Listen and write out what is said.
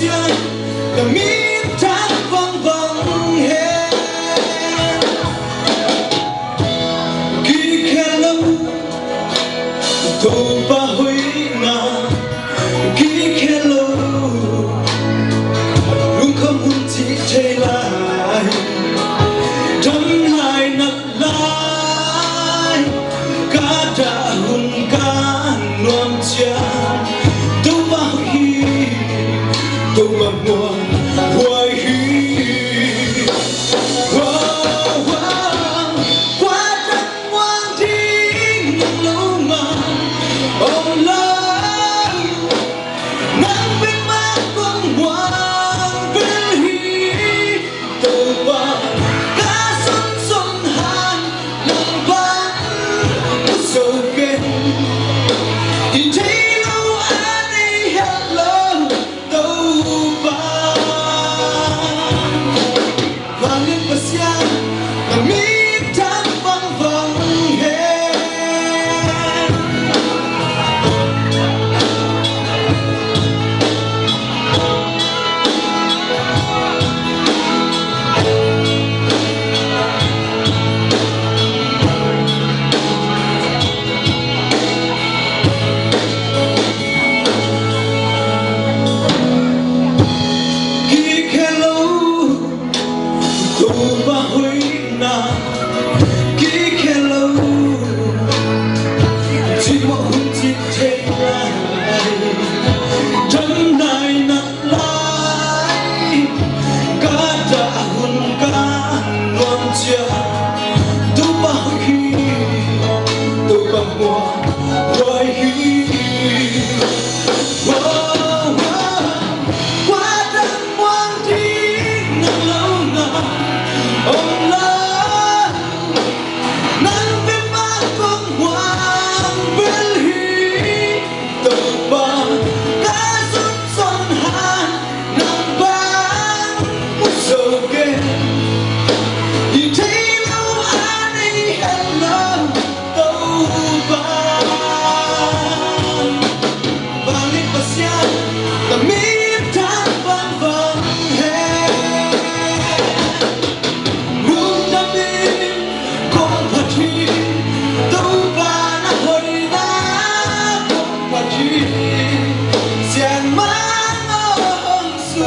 xiên là mi tháng vang vang hè kí khe lâu thâu ba huy na kí khe lâu luôn không muốn chỉ chơi lại trong hai nát lại cả đã hôn cả non chán đâu bao hi đâu mà mùa hoài hi quá rất ngoan đi nắng lâu mà ôm lấy nắng bên má con ngoan bên hi đâu mà cá xuân xuân hàn nắng vắng một sầu kề nhìn thấy lâu anh đi hết lâu đâu ba và lên bờ xa là mi tháng vang vang hè kí khe lâu thâu ba huy na kí khe lâu chỉ một hôn chỉ thế lại trong này nặng lại cả đã hôn cả non chia đâu bao khi đâu bao mùa hoài hi quá rất ngoan đi nắng lâu mà ôm lấy nắng bên má con ngoan bên hi đâu ba cá xuân xuân hàn nắng vàng một sầu kề nhìn thấy lâu anh đi hết lâu đâu ba và lên bờ xa là mi tháng vang vang hè muốn đam mê con phải chi đâu ba na hồi na con phải chi xiên má ngon su